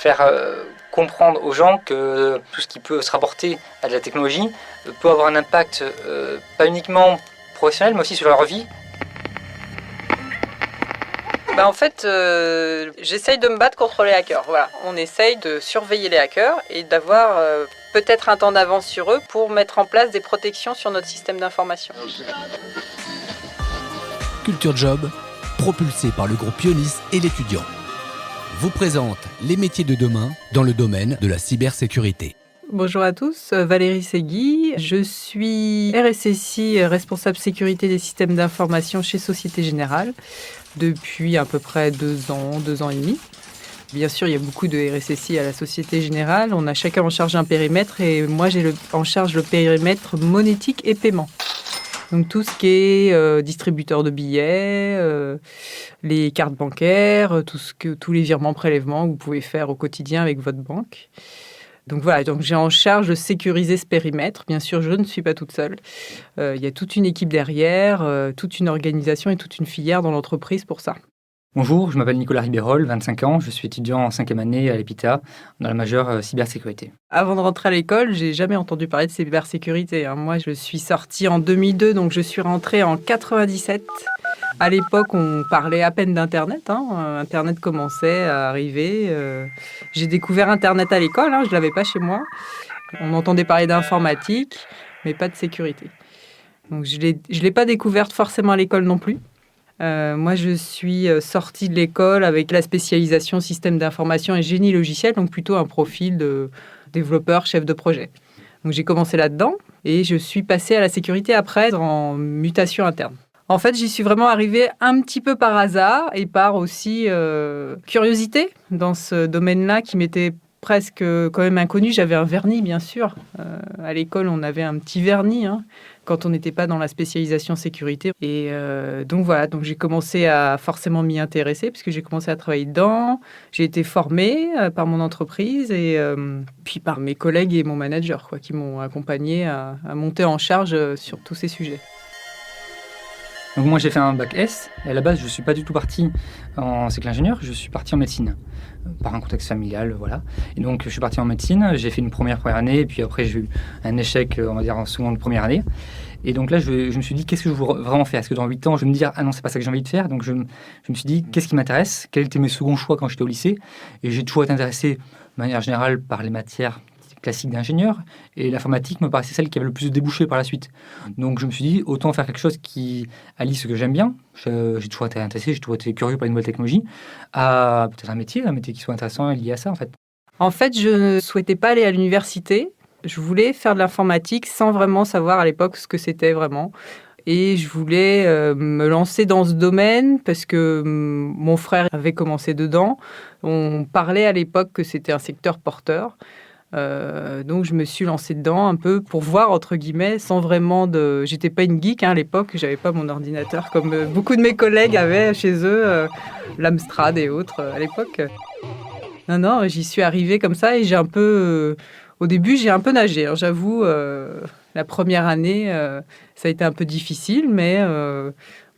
faire comprendre aux gens que tout ce qui peut se rapporter à de la technologie peut avoir un impact pas uniquement professionnel mais aussi sur leur vie. En fait, j'essaye de me battre contre les hackers. Voilà. On essaye de surveiller les hackers et d'avoir peut-être un temps d'avance sur eux pour mettre en place des protections sur notre système d'information. Culture Job, propulsé par le groupe Ionis et l'étudiant, vous présente les métiers de demain dans le domaine de la cybersécurité. Bonjour à tous, Valérie Segui. Je suis RSSI, responsable sécurité des systèmes d'information chez Société Générale depuis à peu près 2 ans et demi. Bien sûr, il y a beaucoup de RSSI à la Société Générale. On a chacun en charge un périmètre et moi j'ai en charge le périmètre monétique et paiement. Donc tout ce qui est distributeur de billets, les cartes bancaires, tous les virements, prélèvements que vous pouvez faire au quotidien avec votre banque. Donc voilà, j'ai en charge de sécuriser ce périmètre. Bien sûr, je ne suis pas toute seule. Il y a toute une équipe derrière, toute une organisation et toute une filière dans l'entreprise pour ça. Bonjour, je m'appelle Nicolas Ribérol, 25 ans, je suis étudiant en 5e année à l'EPITA dans la majeure cybersécurité. Avant de rentrer à l'école, j'ai jamais entendu parler de cybersécurité. Moi, je suis sortie en 2002, donc je suis rentrée en 97. À l'époque, on parlait à peine d'Internet. Internet commençait à arriver. J'ai découvert Internet à l'école, je ne l'avais pas chez moi. On entendait parler d'informatique, mais pas de sécurité. Donc, je ne l'ai pas découverte forcément à l'école non plus. Moi, je suis sortie de l'école avec la spécialisation système d'information et génie logiciel, donc plutôt un profil de développeur, chef de projet. Donc, j'ai commencé là-dedans et je suis passée à la sécurité après en mutation interne. En fait, j'y suis vraiment arrivée un petit peu par hasard et par aussi curiosité dans ce domaine-là qui m'était presque quand même inconnu. J'avais un vernis, bien sûr. À l'école, on avait un petit vernis quand on n'était pas dans la spécialisation sécurité. Et donc voilà, donc j'ai commencé à forcément m'y intéresser puisque j'ai commencé à travailler dedans. J'ai été formée par mon entreprise et puis par mes collègues et mon manager qui m'ont accompagnée à monter en charge sur tous ces sujets. Donc moi j'ai fait un bac S et à la base je ne suis pas du tout parti en cycle ingénieur, je suis parti en médecine par un contexte familial, voilà. Et donc je suis parti en médecine, j'ai fait une première année et puis après j'ai eu un échec on va dire en seconde première année. Et donc là je me suis dit qu'est-ce que je veux vraiment faire? Est-ce que dans 8 ans je vais me dire ah non c'est pas ça que j'ai envie de faire? Donc je me suis dit qu'est-ce qui m'intéresse? Quels étaient mes seconds choix quand j'étais au lycée? Et j'ai toujours été intéressé de manière générale par les matières classique d'ingénieur et l'informatique me paraissait celle qui avait le plus de débouchés par la suite. Donc je me suis dit autant faire quelque chose qui allie ce que j'aime bien, j'ai toujours été intéressé, j'ai toujours été curieux par les nouvelles technologies, à peut-être un métier qui soit intéressant et lié à ça en fait. En fait, je ne souhaitais pas aller à l'université, je voulais faire de l'informatique sans vraiment savoir à l'époque ce que c'était vraiment. Et je voulais me lancer dans ce domaine parce que mon frère avait commencé dedans. On parlait à l'époque que c'était un secteur porteur. Donc je me suis lancée dedans un peu pour voir entre guillemets sans vraiment j'étais pas une geek à l'époque, j'avais pas mon ordinateur comme beaucoup de mes collègues avaient chez eux, l'Amstrad et autres à l'époque. Non, j'y suis arrivée comme ça et j'ai un peu au début j'ai un peu nagé, j'avoue. La première année ça a été un peu difficile mais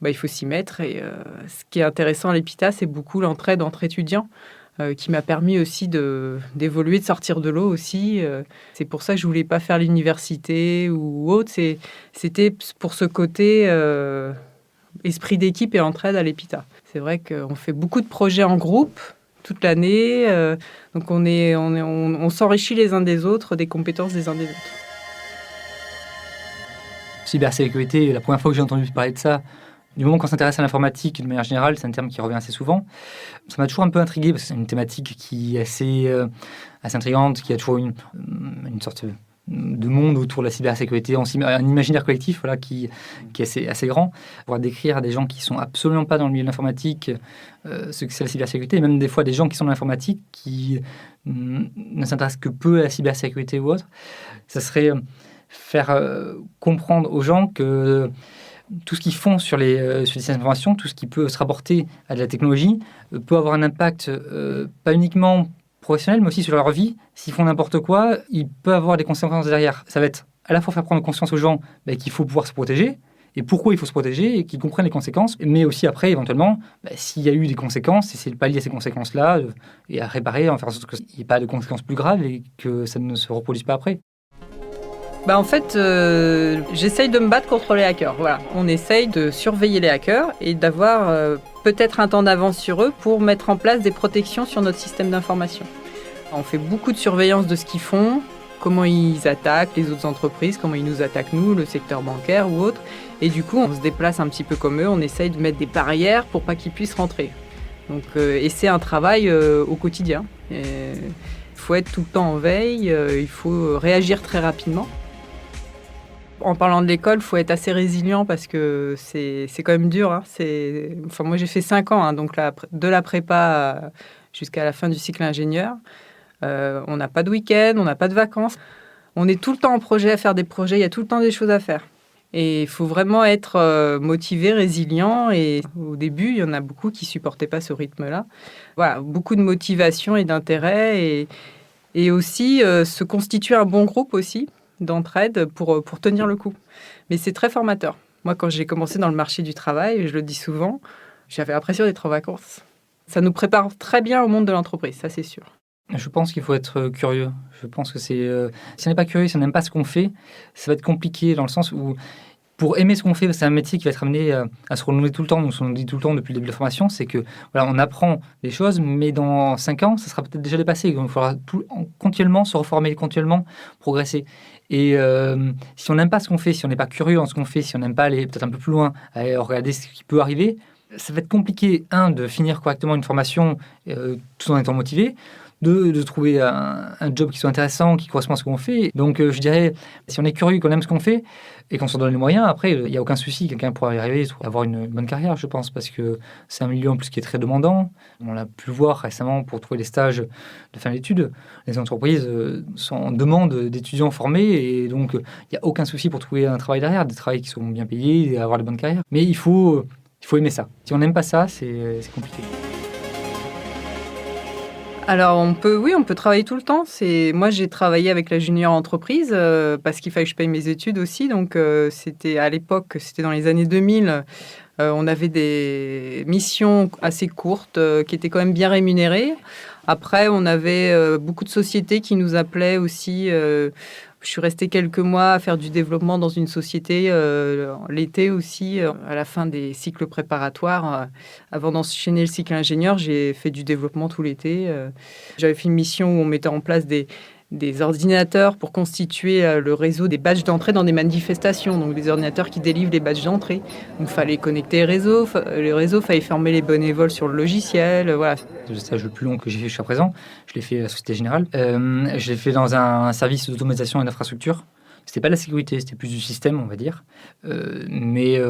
il faut s'y mettre et ce qui est intéressant à l'EPITA c'est beaucoup l'entraide entre étudiants. Qui m'a permis aussi d'évoluer, de sortir de l'eau aussi. C'est pour ça que je ne voulais pas faire l'université ou autre. C'était pour ce côté esprit d'équipe et entraide à l'EPITA. C'est vrai qu'on fait beaucoup de projets en groupe toute l'année. Donc on s'enrichit les uns des autres, des compétences des uns des autres. Cybersécurité, la première fois que j'ai entendu parler de ça, du moment qu'on s'intéresse à l'informatique, de manière générale, c'est un terme qui revient assez souvent. Ça m'a toujours un peu intrigué parce que c'est une thématique qui est assez intrigante, qui a toujours une sorte de monde autour de la cybersécurité, un imaginaire collectif qui est assez grand. On va décrire à des gens qui ne sont absolument pas dans le milieu de l'informatique ce que c'est la cybersécurité, et même des fois des gens qui sont dans l'informatique qui ne s'intéressent que peu à la cybersécurité ou autre. Ça serait faire comprendre aux gens que tout ce qu'ils font sur les systèmes d'information, tout ce qui peut se rapporter à de la technologie, peut avoir un impact pas uniquement professionnel, mais aussi sur leur vie. S'ils font n'importe quoi, il peut avoir des conséquences derrière. Ça va être à la fois faire prendre conscience aux gens qu'il faut pouvoir se protéger, et pourquoi il faut se protéger et qu'ils comprennent les conséquences. Mais aussi après, éventuellement, s'il y a eu des conséquences, essayer de pallier ces conséquences-là et à réparer, en faire en sorte qu'il n'y ait pas de conséquences plus graves et que ça ne se reproduise pas après. En fait, j'essaye de me battre contre les hackers. Voilà. On essaye de surveiller les hackers et d'avoir peut-être un temps d'avance sur eux pour mettre en place des protections sur notre système d'information. On fait beaucoup de surveillance de ce qu'ils font, comment ils attaquent les autres entreprises, comment ils nous attaquent nous, le secteur bancaire ou autre. Et du coup, on se déplace un petit peu comme eux, on essaye de mettre des barrières pour pas qu'ils puissent rentrer. Donc, et c'est un travail au quotidien. Il faut être tout le temps en veille, il faut réagir très rapidement. En parlant de l'école, il faut être assez résilient parce que c'est quand même dur. Hein. Moi, j'ai fait 5 ans, donc de la prépa jusqu'à la fin du cycle ingénieur. On n'a pas de week-end, on n'a pas de vacances. On est tout le temps en projet, à faire des projets, il y a tout le temps des choses à faire. Et il faut vraiment être motivé, résilient. Et au début, il y en a beaucoup qui ne supportaient pas ce rythme-là. Voilà, beaucoup de motivation et d'intérêt. Et aussi se constituer un bon groupe aussi d'entraide pour tenir le coup. Mais c'est très formateur. Moi, quand j'ai commencé dans le marché du travail, je le dis souvent, j'avais l'impression d'être en vacances. Ça nous prépare très bien au monde de l'entreprise, ça c'est sûr. Je pense qu'il faut être curieux. Je pense que si on n'est pas curieux, si on n'aime pas ce qu'on fait, ça va être compliqué dans le sens où pour aimer ce qu'on fait, c'est un métier qui va être amené à se renouveler tout le temps. Donc, ce qu'on dit tout le temps depuis le début de la formation, c'est que voilà, on apprend des choses, mais dans 5 ans, ça sera peut-être déjà dépassé. Donc, il faudra continuellement se reformer, continuellement progresser. Et si on n'aime pas ce qu'on fait, si on n'est pas curieux en ce qu'on fait, si on n'aime pas aller peut-être un peu plus loin, aller regarder ce qui peut arriver, ça va être compliqué, de finir correctement une formation tout en étant motivé, de trouver un job qui soit intéressant, qui correspond à ce qu'on fait. Donc, je dirais, si on est curieux, qu'on aime ce qu'on fait et qu'on s'en donne les moyens, après, il n'y a aucun souci. Quelqu'un pourra y arriver, avoir une bonne carrière, je pense, parce que c'est un milieu en plus qui est très demandant. On l'a pu le voir récemment pour trouver des stages de fin d'études. Les entreprises sont en demande d'étudiants formés et donc, il n'y a aucun souci pour trouver un travail derrière, des travails qui sont bien payés et avoir de bonnes carrières. Mais il faut aimer ça. Si on n'aime pas ça, c'est compliqué. Alors, on peut travailler tout le temps. Moi, j'ai travaillé avec la junior entreprise parce qu'il fallait que je paye mes études aussi. Donc, c'était à l'époque, c'était dans les années 2000. On avait des missions assez courtes qui étaient quand même bien rémunérées. Après, on avait beaucoup de sociétés qui nous appelaient aussi. Je suis restée quelques mois à faire du développement dans une société l'été aussi, à la fin des cycles préparatoires. Avant d'enchaîner le cycle ingénieur, j'ai fait du développement tout l'été. J'avais fait une mission où on mettait en place des ordinateurs pour constituer le réseau des badges d'entrée dans des manifestations, donc des ordinateurs qui délivrent les badges d'entrée. Donc il fallait connecter les réseaux, il fallait former les bénévoles sur le logiciel, voilà. C'est le stage le plus long que j'ai fait jusqu'à présent. Je l'ai fait à la Société Générale. Je l'ai fait dans un service d'automatisation et d'infrastructure. C'était pas de la sécurité, c'était plus du système, on va dire. Mais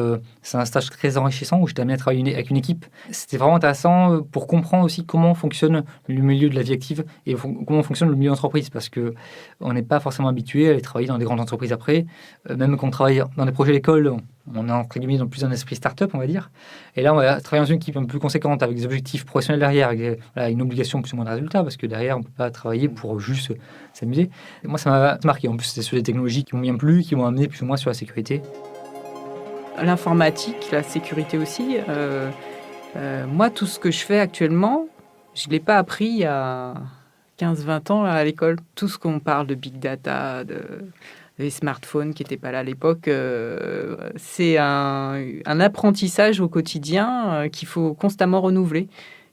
c'est un stage très enrichissant où j'étais amené à travailler avec une équipe. C'était vraiment intéressant pour comprendre aussi comment fonctionne le milieu de la vie active et comment fonctionne le milieu d'entreprise. Parce qu'on n'est pas forcément habitué à aller travailler dans des grandes entreprises après. Même quand on travaille dans des projets d'école, on est entre guillemets dans plus un esprit start-up, on va dire. Et là, on va travailler dans une équipe un peu plus conséquente avec des objectifs professionnels derrière, avec une obligation plus ou moins de résultat, parce que derrière, on ne peut pas travailler pour juste s'amuser. Et moi, ça m'a marqué. En plus, c'était sur des technologies qui m'ont bien plu, qui m'ont amené plus ou moins sur la sécurité. L'informatique, la sécurité aussi. Moi, tout ce que je fais actuellement, je ne l'ai pas appris il y a 15-20 ans à l'école. Tout ce qu'on parle de big data, les smartphones qui n'étaient pas là à l'époque, c'est un apprentissage au quotidien qu'il faut constamment renouveler.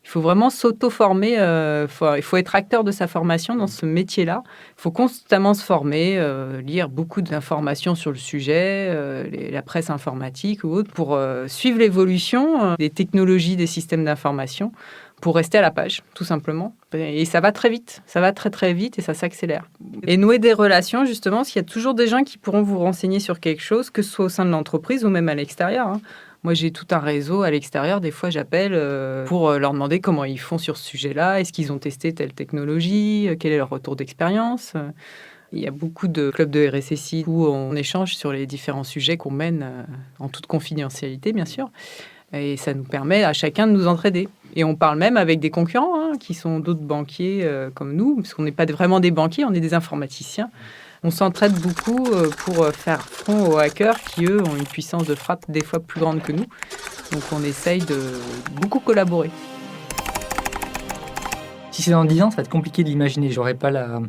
Il faut vraiment s'auto-former, il faut être acteur de sa formation dans ce métier-là. Il faut constamment se former, lire beaucoup d'informations sur le sujet, la presse informatique ou autre, pour suivre l'évolution des technologies, des systèmes d'information, pour rester à la page, tout simplement. Et ça va très vite, ça va très très vite et ça s'accélère. Et nouer des relations, justement, parce qu'il y a toujours des gens qui pourront vous renseigner sur quelque chose, que ce soit au sein de l'entreprise ou même à l'extérieur. Moi, j'ai tout un réseau à l'extérieur. Des fois, j'appelle pour leur demander comment ils font sur ce sujet-là. Est-ce qu'ils ont testé telle technologie? Quel est leur retour d'expérience? Il y a beaucoup de clubs de RSSI où on échange sur les différents sujets qu'on mène en toute confidentialité, bien sûr. Et ça nous permet à chacun de nous entraider. Et on parle même avec des concurrents qui sont d'autres banquiers comme nous, parce qu'on n'est pas vraiment des banquiers, on est des informaticiens. on s'entraide beaucoup pour faire front aux hackers qui, eux, ont une puissance de frappe des fois plus grande que nous. Donc on essaye de beaucoup collaborer. Si c'est dans 10 ans, ça va être compliqué de l'imaginer. J'aurais pas la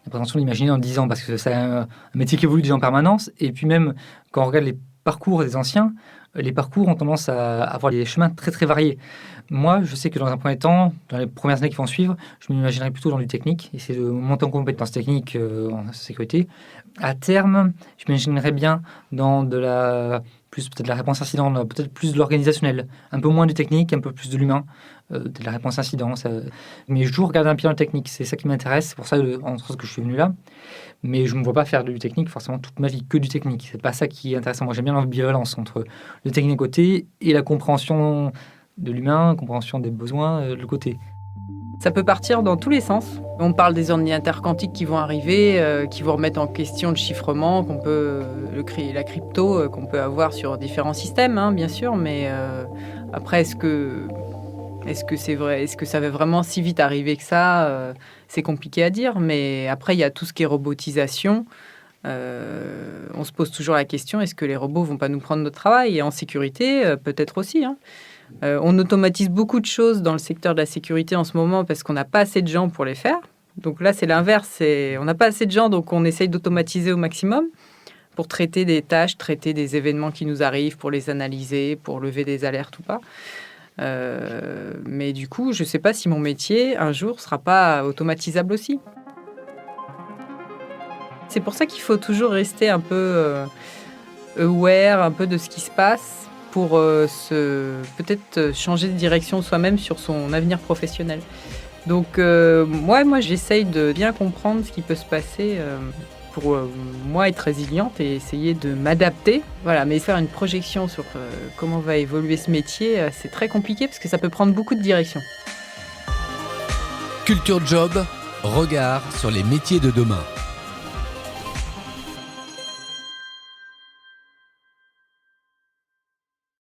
prétention de l'imaginer dans 10 ans parce que c'est un métier qui évolue déjà en permanence. Et puis même, quand on regarde les parcours des anciens, les parcours ont tendance à avoir des chemins très très variés. Moi, je sais que dans un premier temps, dans les premières années qui vont suivre, je m'imaginerais plutôt dans du technique, essayer de monter en compétences techniques en sécurité. À terme, je m'imaginerais bien dans de la plus peut-être la réponse incident, peut-être plus de l'organisationnel, un peu moins du technique, un peu plus de l'humain, de la réponse incident. Mais je toujours regarder un pied dans le technique, c'est ça qui m'intéresse, c'est pour ça entre autres que je suis venu là. Mais je ne me vois pas faire du technique forcément toute ma vie, que du technique. C'est pas ça qui est intéressant. Moi, j'aime bien l'ambivalence entre le technique côté et la compréhension de l'humain, la compréhension des besoins de l'autre côté. Ça peut partir dans tous les sens. On parle des ordinateurs quantiques qui vont arriver, qui vont remettre en question le chiffrement, la crypto qu'on peut avoir sur différents systèmes, hein, bien sûr. Mais après, est-ce que c'est vrai? Est-ce que ça va vraiment si vite arriver que ça? C'est compliqué à dire. Mais après, il y a tout ce qui est robotisation. On se pose toujours la question, est-ce que les robots vont pas nous prendre notre travail? Et en sécurité, peut-être aussi, hein. On automatise beaucoup de choses dans le secteur de la sécurité en ce moment parce qu'on n'a pas assez de gens pour les faire. Donc là, c'est l'inverse. On n'a pas assez de gens, donc on essaye d'automatiser au maximum pour traiter des tâches, traiter des événements qui nous arrivent, pour les analyser, pour lever des alertes ou pas. Mais du coup, je ne sais pas si mon métier, un jour, ne sera pas automatisable aussi. C'est pour ça qu'il faut toujours rester un peu aware, un peu de ce qui se passe, pour peut-être changer de direction soi-même sur son avenir professionnel. Donc moi, j'essaye de bien comprendre ce qui peut se passer pour moi être résiliente et essayer de m'adapter. Voilà, mais faire une projection sur comment va évoluer ce métier, c'est très compliqué parce que ça peut prendre beaucoup de directions. Culture Job, regard sur les métiers de demain.